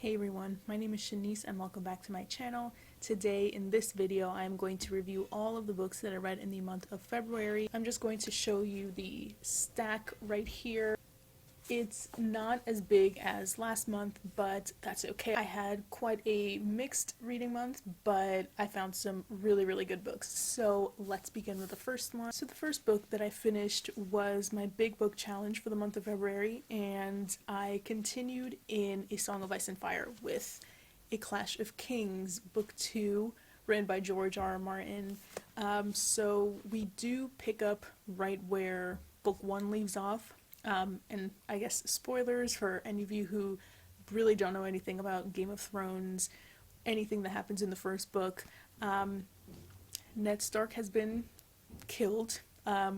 Hey everyone, my name is Shanice and welcome back to my channel. Today in this video I am going to review all of the books that I read in the month of February. I'm just going to show you the stack right here. It's not as big as last month, but that's okay. I had quite a mixed reading month, but I found some really good books. So let's begin with the first one. So the first book that I finished was my big book challenge for the month of February, and I continued in A Song of Ice and Fire with A Clash of Kings, book 2, written by George R. R. Martin. So we do pick up right where book 1 leaves off. And I guess spoilers for any of you who really don't know anything about Game of Thrones, anything that happens in the first book. Ned Stark has been killed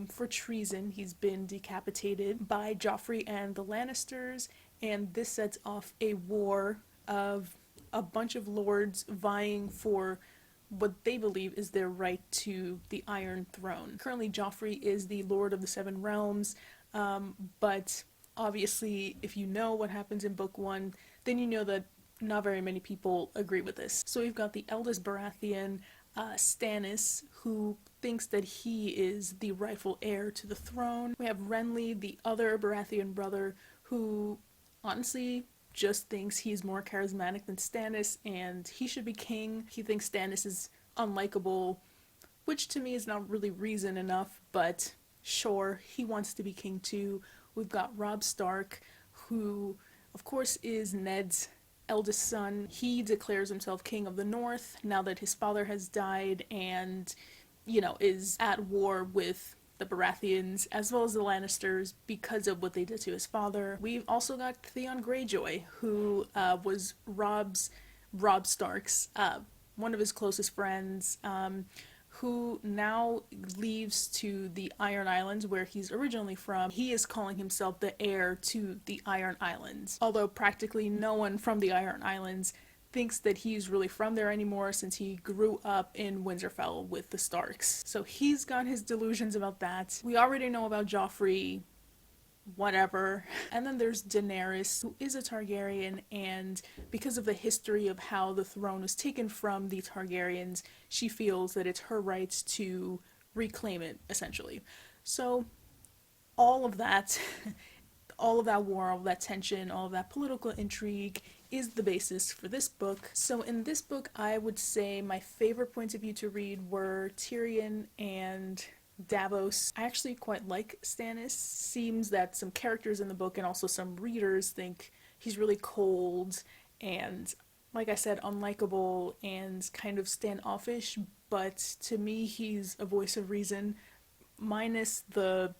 for treason. He's been decapitated by Joffrey and the Lannisters, and this sets off a war of a bunch of lords vying for what they believe is their right to the Iron Throne. Currently, Joffrey is the Lord of the Seven Realms. But obviously, if you know what happens in book 1, then you know that not very many people agree with this. So we've got the eldest Baratheon, Stannis, who thinks that he is the rightful heir to the throne. We have Renly, the other Baratheon brother, who honestly just thinks he's more charismatic than Stannis and he should be king. He thinks Stannis is unlikable, which to me is not really reason enough, but sure, he wants to be king too. We've got Robb Stark, who of course is Ned's eldest son. He declares himself king of the North now that his father has died and, is at war with the Baratheons as well as the Lannisters because of what they did to his father. We've also got Theon Greyjoy, who was Robb Stark's one of his closest friends, who now leaves to the Iron Islands where he's originally from. He is calling himself the heir to the Iron Islands, although practically no one from the Iron Islands thinks that he's really from there anymore since he grew up in Winterfell with the Starks. So he's got his delusions about that. We already know about Joffrey, whatever. And then there's Daenerys, who is a Targaryen, and because of the history of how the throne was taken from the Targaryens, she feels that it's her right to reclaim it, essentially. So all of that, all of that war, all of that tension, all of that political intrigue is the basis for this book. So in this book, I would say my favorite points of view to read were Tyrion and Davos. I actually quite like Stannis. Seems that some characters in the book and also some readers think he's really cold and, like I said, unlikable and kind of standoffish, but to me he's a voice of reason, minus the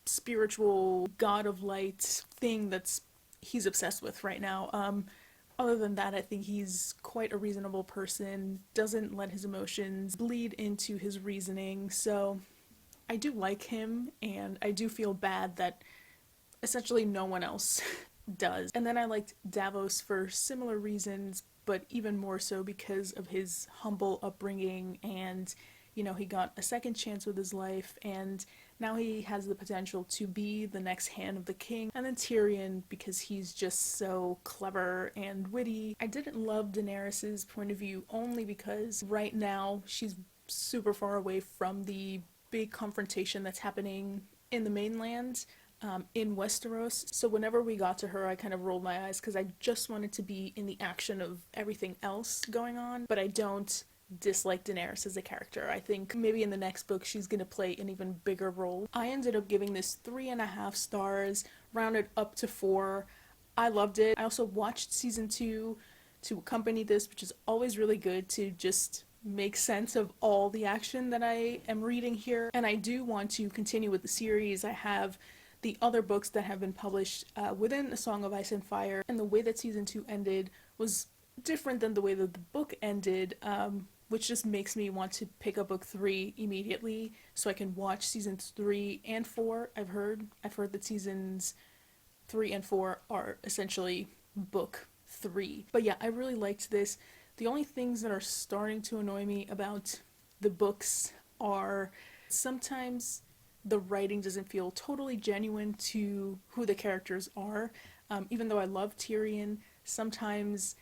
spiritual god of light thing that's he's obsessed with right now. Other than that, I think he's quite a reasonable person, doesn't let his emotions bleed into his reasoning, so I do like him, and I do feel bad that essentially no one else does. And then I liked Davos for similar reasons, but even more so because of his humble upbringing and, he got a second chance with his life, and now he has the potential to be the next hand of the king. And then Tyrion, because he's just so clever and witty. I didn't love Daenerys's point of view only because right now she's super far away from the big confrontation that's happening in the mainland, in Westeros. So whenever we got to her, I kind of rolled my eyes because I just wanted to be in the action of everything else going on, but I don't dislike Daenerys as a character. I think maybe in the next book she's gonna play an even bigger role. I ended up giving this 3.5 stars, rounded up to 4. I loved it. I also watched season 2 to accompany this, which is always really good to just make sense of all the action that I am reading here. And I do want to continue with the series. I have the other books that have been published within A Song of Ice and Fire, and the way that season 2 ended was different than the way that the book ended, which just makes me want to pick up book 3 immediately so I can watch seasons 3 and 4. I've heard that seasons 3 and 4 are essentially book 3. But yeah, I really liked this. The only things that are starting to annoy me about the books are sometimes the writing doesn't feel totally genuine to who the characters are. Even though I love Tyrion, sometimes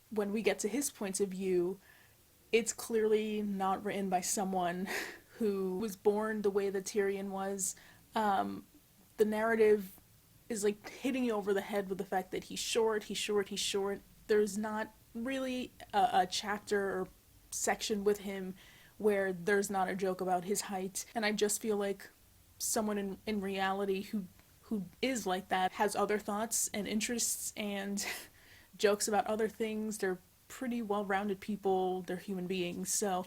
when we get to his points of view, it's clearly not written by someone who was born the way that Tyrion was. The narrative is like hitting you over the head with the fact that he's short, he's short, he's short. There's not really a chapter or section with him where there's not a joke about his height. And I just feel like someone in reality who is like that has other thoughts and interests and jokes about other things. They're pretty well-rounded people, they're human beings, so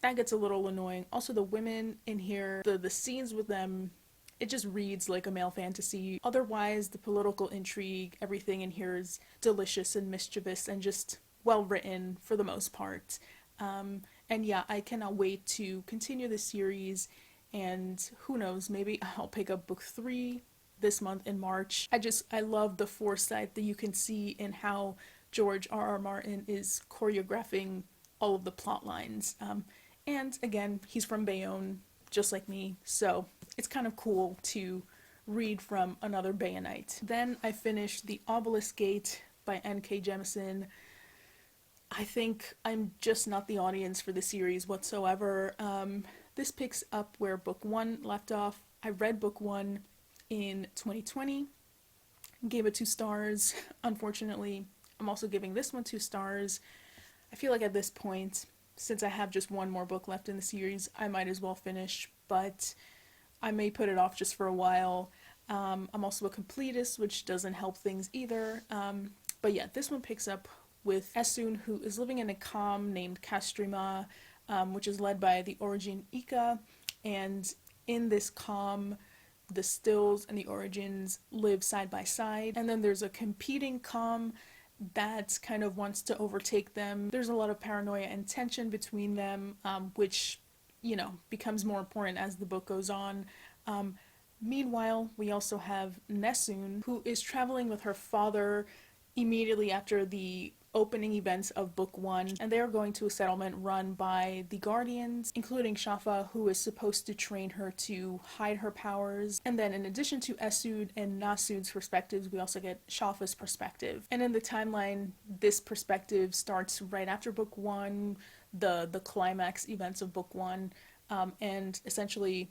that gets a little annoying. Also, the women in here, the scenes with them, it just reads like a male fantasy. Otherwise, the political intrigue, everything in here is delicious and mischievous and just well written for the most part. And yeah, I cannot wait to continue the series, and who knows, maybe I'll pick up book 3 this month in March. I love the foresight that you can see in how George R.R. Martin is choreographing all of the plot lines. And again, he's from Bayonne, just like me, so it's kind of cool to read from another Bayonite. Then I finished The Obelisk Gate by N.K. Jemisin. I think I'm just not the audience for the series whatsoever. This picks up where book 1 left off. I read book 1 in 2020, gave it 2 stars. Unfortunately, I'm also giving this one 2 stars. I feel like at this point, since I have just one more book left in the series, I might as well finish, but I may put it off just for a while. I'm also a completist, which doesn't help things either. But yeah, this one picks up with Essun, who is living in a comm named Castrima, which is led by the Origin Ika, and in this comm, the Stills and the Origins live side by side, and then there's a competing comm that kind of wants to overtake them. There's a lot of paranoia and tension between them, which, you know, becomes more important as the book goes on. Meanwhile, we also have Nessun, who is traveling with her father immediately after the opening events of book 1, and they are going to a settlement run by the Guardians, including Shafa, who is supposed to train her to hide her powers. And then in addition to Essun and Nasun's perspectives, we also get Shafa's perspective. And in the timeline, this perspective starts right after book 1, the climax events of book 1, and essentially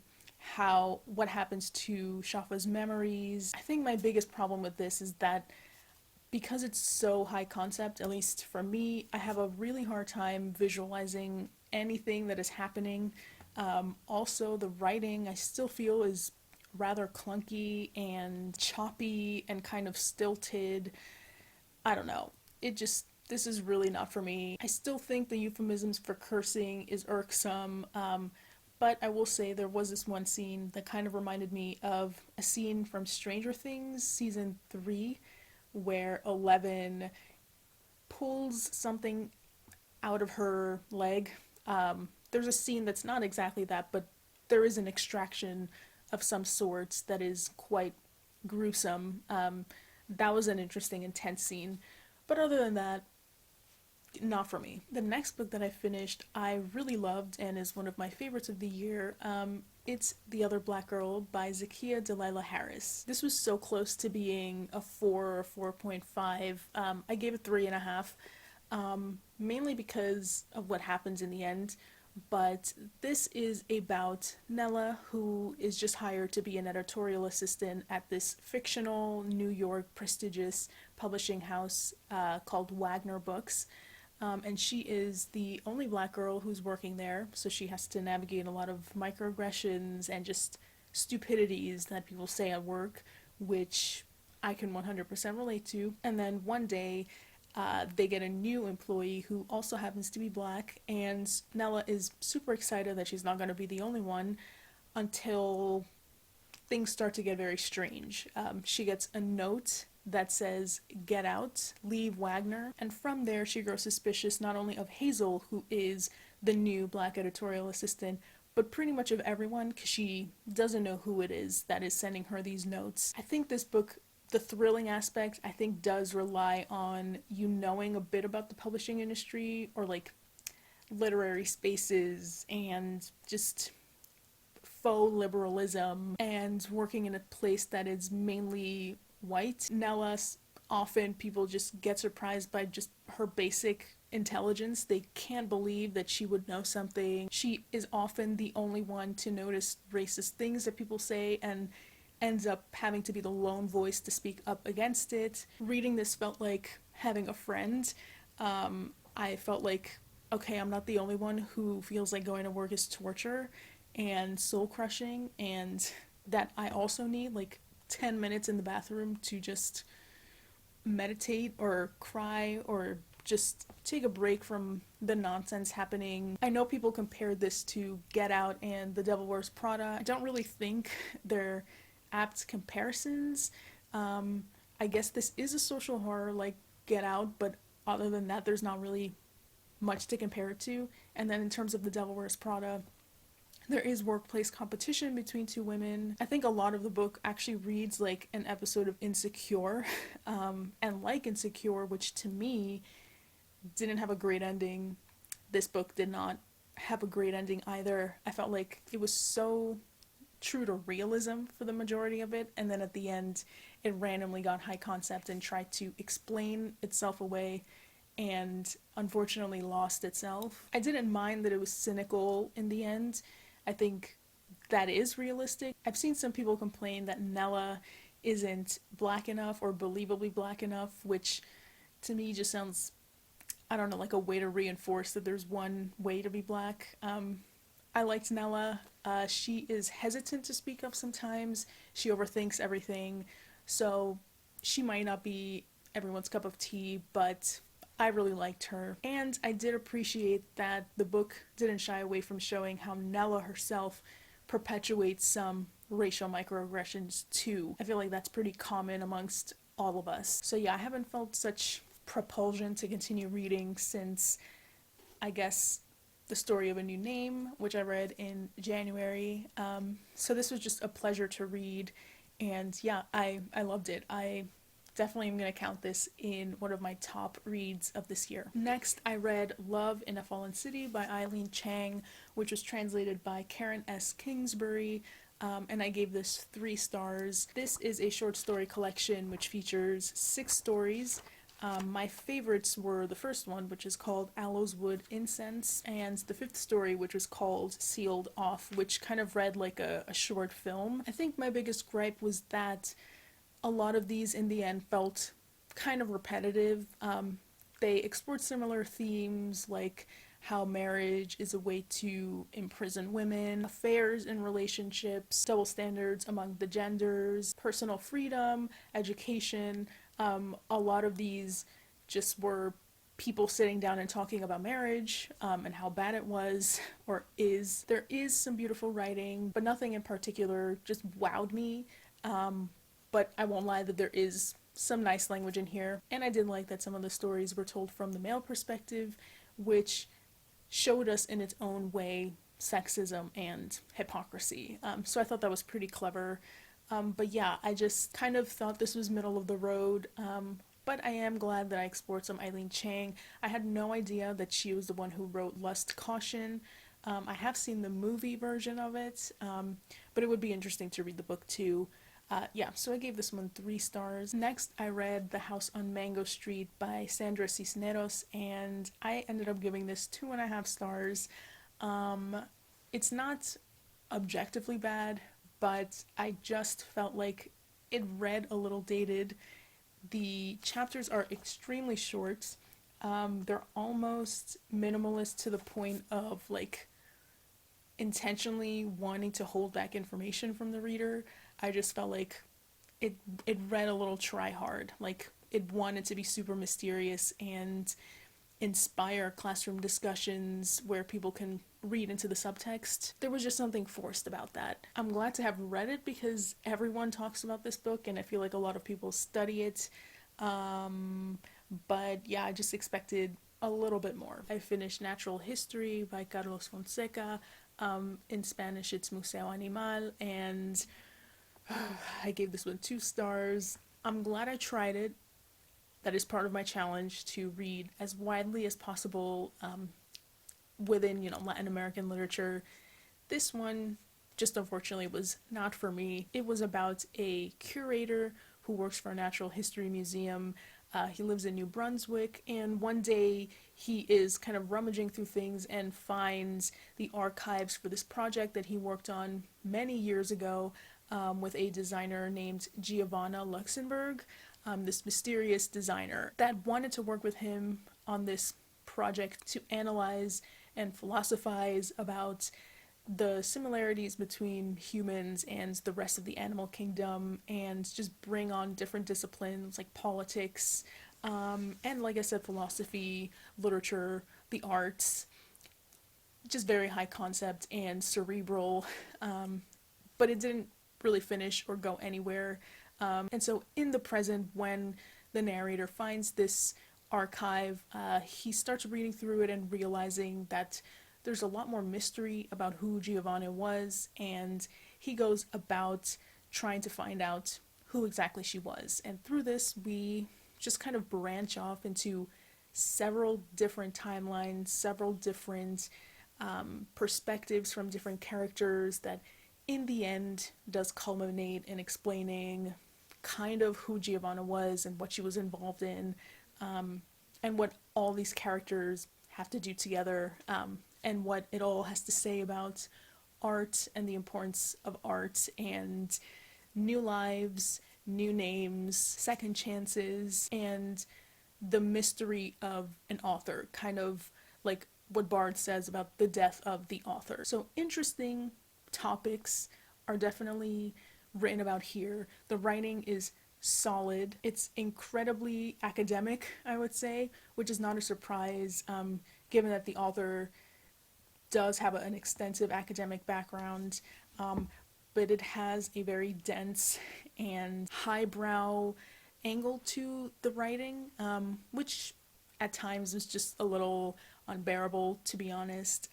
what happens to Shafa's memories. I think my biggest problem with this is that because it's so high concept, at least for me, I have a really hard time visualizing anything that is happening. Also, the writing I still feel is rather clunky and choppy and kind of stilted. I don't know. This is really not for me. I still think the euphemisms for cursing is irksome, but I will say there was this one scene that kind of reminded me of a scene from Stranger Things season 3, where Eleven pulls something out of her leg. There's a scene that's not exactly that, but there is an extraction of some sorts that is quite gruesome. That was an interesting, intense scene. But other than that, not for me. The next book that I finished, I really loved and is one of my favorites of the year. It's The Other Black Girl by Zakiya Dalila Harris. This was so close to being a 4 or 4.5. I gave it 3.5, mainly because of what happens in the end. But this is about Nella, who is just hired to be an editorial assistant at this fictional New York prestigious publishing house called Wagner Books. And she is the only black girl who's working there, so she has to navigate a lot of microaggressions and just stupidities that people say at work, which I can 100% relate to. And then one day, they get a new employee who also happens to be black, and Nella is super excited that she's not going to be the only one until things start to get very strange. She gets a note that says, "Get out, leave Wagner," and from there she grows suspicious not only of Hazel, who is the new black editorial assistant, but pretty much of everyone, because she doesn't know who it is that is sending her these notes. I think this book, the thrilling aspect, I think does rely on you knowing a bit about the publishing industry, or like literary spaces, and just faux liberalism, and working in a place that is mainly white. Nella often people just get surprised by just her basic intelligence. They can't believe that she would know something. She is often the only one to notice racist things that people say and ends up having to be the lone voice to speak up against it. Reading this felt like having a friend. I felt like, okay, I'm not the only one who feels like going to work is torture and soul crushing, and that I also need like 10 minutes in the bathroom to just meditate or cry or just take a break from the nonsense happening. I know people compared this to Get Out and The Devil Wears Prada. I don't really think they're apt comparisons. I guess this is a social horror like Get Out, but other than that, there's not really much to compare it to. And then in terms of The Devil Wears Prada, there is workplace competition between two women. I think a lot of the book actually reads like an episode of Insecure, and like Insecure, which to me didn't have a great ending. This book did not have a great ending either. I felt like it was so true to realism for the majority of it, and then at the end it randomly got high concept and tried to explain itself away and unfortunately lost itself. I didn't mind that it was cynical in the end. I think that is realistic. I've seen some people complain that Nella isn't black enough or believably black enough, which to me just sounds, I don't know, like a way to reinforce that there's one way to be black. I liked Nella. She is hesitant to speak up sometimes. She overthinks everything. So she might not be everyone's cup of tea, but I really liked her. And I did appreciate that the book didn't shy away from showing how Nella herself perpetuates some racial microaggressions too. I feel like that's pretty common amongst all of us. So yeah, I haven't felt such propulsion to continue reading since, I guess, The Story of a New Name, which I read in January. So this was just a pleasure to read, and yeah, I loved it. I definitely am going to count this in one of my top reads of this year. Next, I read Love in a Fallen City by Eileen Chang, which was translated by Karen S. Kingsbury, and I gave this 3 stars. This is a short story collection which features 6 stories. My favorites were the first one, which is called Aloes Wood Incense, and the 5th story, which was called Sealed Off, which kind of read like a short film. I think my biggest gripe was that a lot of these in the end felt kind of repetitive. They explored similar themes like how marriage is a way to imprison women, affairs in relationships, double standards among the genders, personal freedom, education. A lot of these just were people sitting down and talking about marriage, and how bad it was or is. There is some beautiful writing, but nothing in particular just wowed me. But I won't lie that there is some nice language in here. And I did like that some of the stories were told from the male perspective, which showed us in its own way sexism and hypocrisy. So I thought that was pretty clever. But yeah, I just kind of thought this was middle of the road. But I am glad that I explored some Eileen Chang. I had no idea that she was the one who wrote Lust Caution. I have seen the movie version of it, but it would be interesting to read the book too. Yeah, so I gave this one 3 stars. Next, I read The House on Mango Street by Sandra Cisneros, and I ended up giving this 2.5 stars. It's not objectively bad, but I just felt like it read a little dated. The chapters are extremely short. They're almost minimalist to the point of like intentionally wanting to hold back information from the reader. I just felt like it read a little try hard. Like it wanted to be super mysterious and inspire classroom discussions where people can read into the subtext. There was just something forced about that. I'm glad to have read it because everyone talks about this book and I feel like a lot of people study it. But yeah, I just expected a little bit more. I finished Natural History by Carlos Fonseca. In Spanish it's Museo Animal, and I gave this one 2 stars. I'm glad I tried it. That is part of my challenge, to read as widely as possible within, Latin American literature. This one just unfortunately was not for me. It was about a curator who works for a natural history museum. He lives in New Brunswick, and one day he is kind of rummaging through things and finds the archives for this project that he worked on many years ago with a designer named Giovanna Luxemburg, this mysterious designer that wanted to work with him on this project to analyze and philosophize about the similarities between humans and the rest of the animal kingdom, and just bring on different disciplines like politics, and like I said, philosophy, literature, the arts, just very high concept and cerebral, but it didn't really finish or go anywhere. And so in the present, when the narrator finds this archive, he starts reading through it and realizing that there's a lot more mystery about who Giovanna was, and he goes about trying to find out who exactly she was. And through this, we just kind of branch off into several different timelines, several different perspectives from different characters that in the end does culminate in explaining kind of who Giovanna was and what she was involved in, and what all these characters have to do together, and what it all has to say about art and the importance of art and new lives, new names, second chances, and the mystery of an author, kind of like what Bard says about the death of the author. So interesting topics are definitely written about here. The writing is solid. It's incredibly academic, I would say, which is not a surprise, given that the author does have an extensive academic background, but it has a very dense and highbrow angle to the writing, which at times is just a little unbearable, to be honest.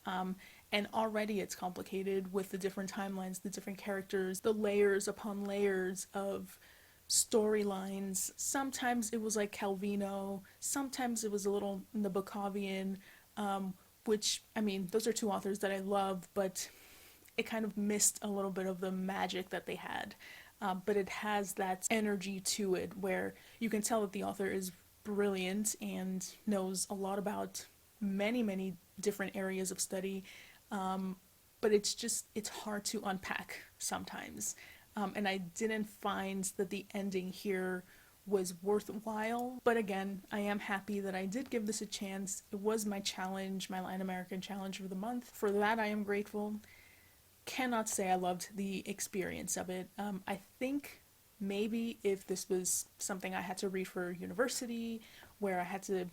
And already it's complicated with the different timelines, the different characters, the layers upon layers of storylines. Sometimes it was like Calvino, sometimes it was a little Nabokovian, which, I mean, those are two authors that I love, but it kind of missed a little bit of the magic that they had. But it has that energy to it where you can tell that the author is brilliant and knows a lot about many, many different areas of study, but it's hard to unpack sometimes. And I didn't find that the ending here was worthwhile, but again, I am happy that I did give this a chance. It was my challenge, my Latin American challenge for the month. For that, I am grateful. Cannot say I loved the experience of it. I think maybe if this was something I had to read for university, where I had to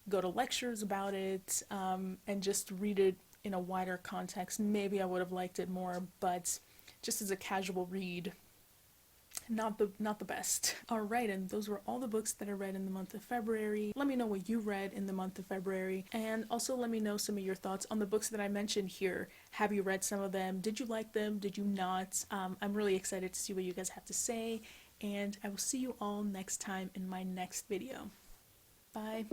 go to lectures about it, and just read it in a wider context, maybe I would have liked it more, but just as a casual read, not the best. Alright, and those were all the books that I read in the month of February. Let me know what you read in the month of February, and also let me know some of your thoughts on the books that I mentioned here. Have you read some of them? Did you like them? Did you not? I'm really excited to see what you guys have to say, and I will see you all next time in my next video. Bye.